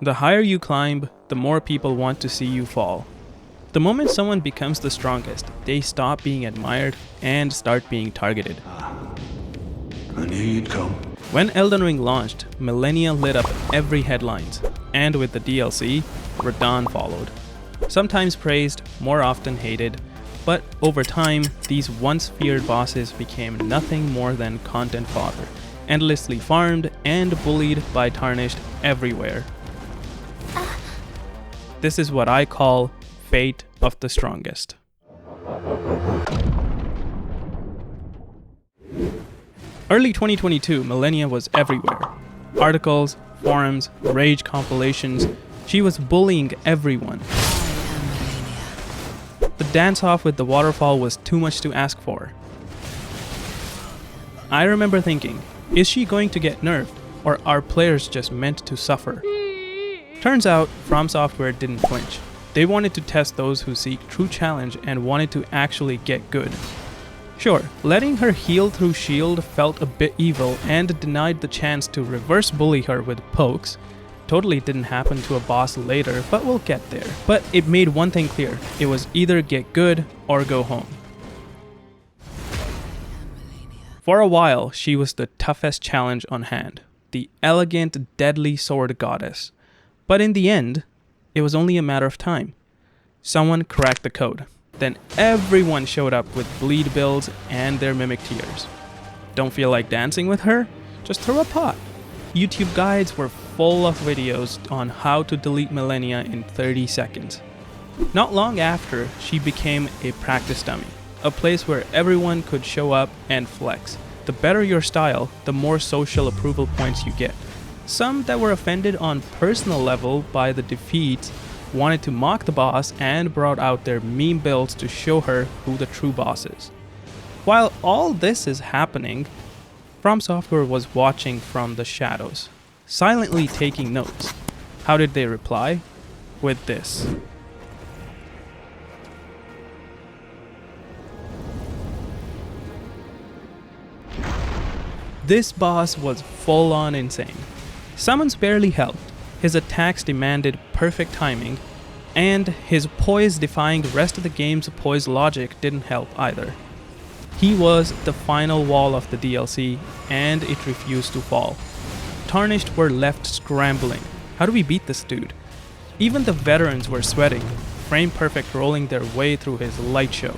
The higher you climb, the more people want to see you fall. The moment someone becomes the strongest, they stop being admired and start being targeted. I knew you'd come. When Elden Ring launched, Malenia lit up every headlines, and with the DLC, Radahn followed. Sometimes praised, more often hated, but over time, these once feared bosses became nothing more than content fodder, endlessly farmed and bullied by Tarnished everywhere. This is what I call fate of the strongest. Early 2022, Malenia was everywhere. Articles, forums, rage compilations. She was bullying everyone. The dance-off with the Waterfowl was too much to ask for. I remember thinking, is she going to get nerfed, or are players just meant to suffer? Turns out, From Software didn't flinch. They wanted to test those who seek true challenge and wanted to actually get good. Sure, letting her heal through shield felt a bit evil and denied the chance to reverse bully her with pokes. Totally didn't happen to a boss later, but we'll get there. But it made one thing clear, it was either get good or go home. For a while, she was the toughest challenge on hand, the elegant, deadly sword goddess. But in the end, it was only a matter of time. Someone cracked the code. Then everyone showed up with bleed builds and their mimic tiers. Don't feel like dancing with her? Just throw a pot. YouTube guides were full of videos on how to delete Malenia in 30 seconds. Not long after, she became a practice dummy, a place where everyone could show up and flex. The better your style, the more social approval points you get. Some that were offended on personal level by the defeats wanted to mock the boss and brought out their meme builds to show her who the true boss is. While all this is happening, From Software was watching from the shadows, silently taking notes. How did they reply? With this. This boss was full on insane. Summons barely helped, his attacks demanded perfect timing, and his poise defying the rest of the game's poise logic didn't help either. He was the final wall of the DLC, and it refused to fall. Tarnished were left scrambling. How do we beat this dude? Even the veterans were sweating, frame perfect rolling their way through his light show.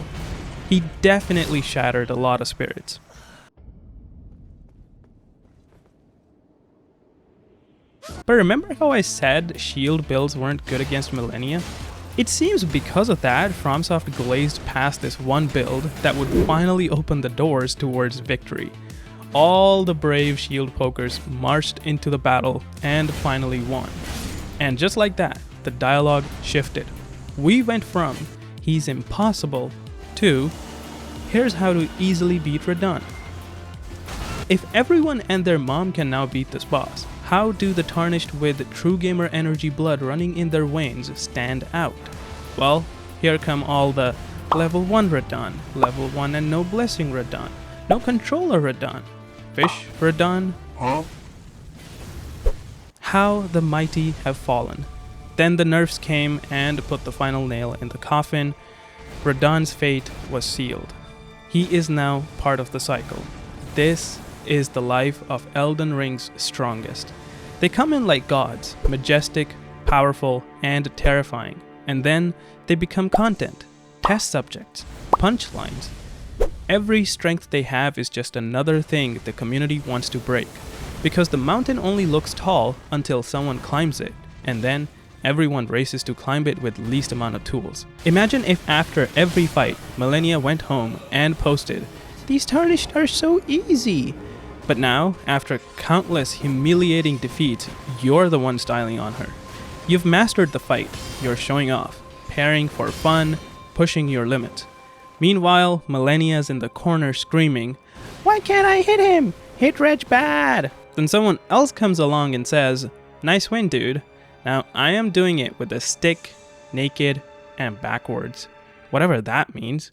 He definitely shattered a lot of spirits. But remember how I said shield builds weren't good against Malenia? It seems because of that, FromSoft glazed past this one build that would finally open the doors towards victory. All the brave shield pokers marched into the battle and finally won. And just like that, the dialogue shifted. We went from, he's impossible, to, here's how to easily beat Radahn. If everyone and their mom can now beat this boss, how do the Tarnished with true gamer energy blood running in their veins stand out? Well, here come all the level 1 Radahn, level 1 and no blessing Radahn, no controller Radahn, fish Radahn. How the mighty have fallen. Then the nerfs came and put the final nail in the coffin. Radahn's fate was sealed. He is now part of the cycle. This is the life of Elden Ring's strongest. They come in like gods, majestic, powerful, and terrifying, and then they become content, test subjects, punchlines. Every strength they have is just another thing the community wants to break, because the mountain only looks tall until someone climbs it, and then everyone races to climb it with least amount of tools. Imagine if after every fight, Malenia went home and posted, "These Tarnished are so easy." But now, after countless humiliating defeats, you're the one styling on her. You've mastered the fight, you're showing off, pairing for fun, pushing your limits. Meanwhile, Malenia's in the corner screaming, "Why can't I hit him? Hit Reg bad!" Then someone else comes along and says, "Nice win, dude. Now I am doing it with a stick, naked, and backwards." Whatever that means.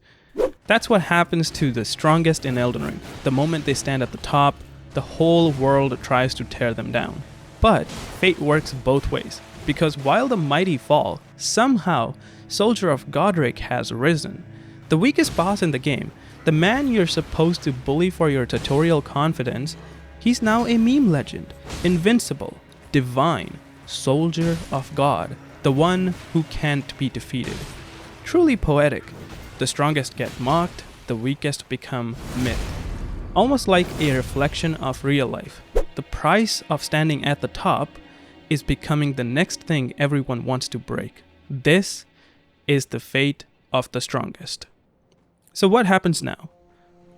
That's what happens to the strongest in Elden Ring. The moment they stand at the top, the whole world tries to tear them down. But fate works both ways. because while the mighty fall, somehow Soldier of Godric has risen. The weakest boss in the game, the man you're supposed to bully for your tutorial confidence, he's now a meme legend, invincible, divine, Soldier of God, the one who can't be defeated. Truly poetic. The strongest get mocked, the weakest become myth. Almost like a reflection of real life. The price of standing at the top is becoming the next thing everyone wants to break. This is the fate of the strongest. So what happens now?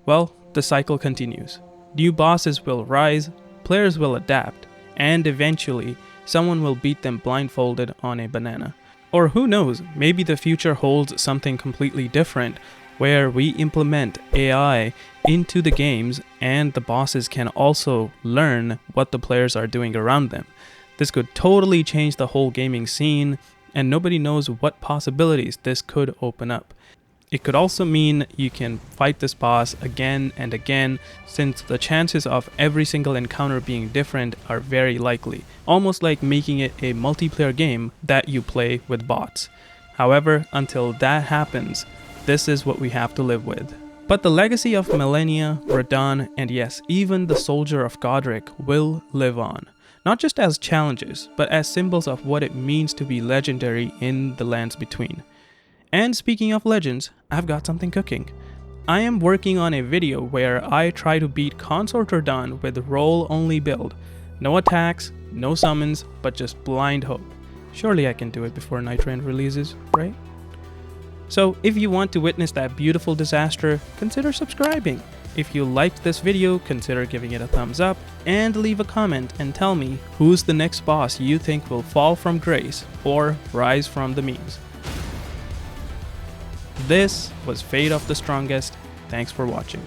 Well, the cycle continues. New bosses will rise, players will adapt, and eventually someone will beat them blindfolded on a banana. Or who knows, maybe the future holds something completely different, where we implement AI into the games and the bosses can also learn what the players are doing around them. This could totally change the whole gaming scene, and nobody knows what possibilities this could open up. It could also mean you can fight this boss again and again, since the chances of every single encounter being different are very likely, almost like making it a multiplayer game that you play with bots. However, until that happens, this is what we have to live with. But the legacy of Malenia, Radahn, and yes, even the Soldier of Godric will live on. Not just as challenges, but as symbols of what it means to be legendary in the lands between. And speaking of legends, I've got something cooking. I am working on a video where I try to beat Consort Radahn with roll-only build. No attacks, no summons, but just blind hope. Surely I can do it before Night Rain releases, right? So if you want to witness that beautiful disaster, consider subscribing. If you liked this video, consider giving it a thumbs up, and leave a comment and tell me who's the next boss you think will fall from grace or rise from the memes. This was Fate of the Strongest. Thanks for watching.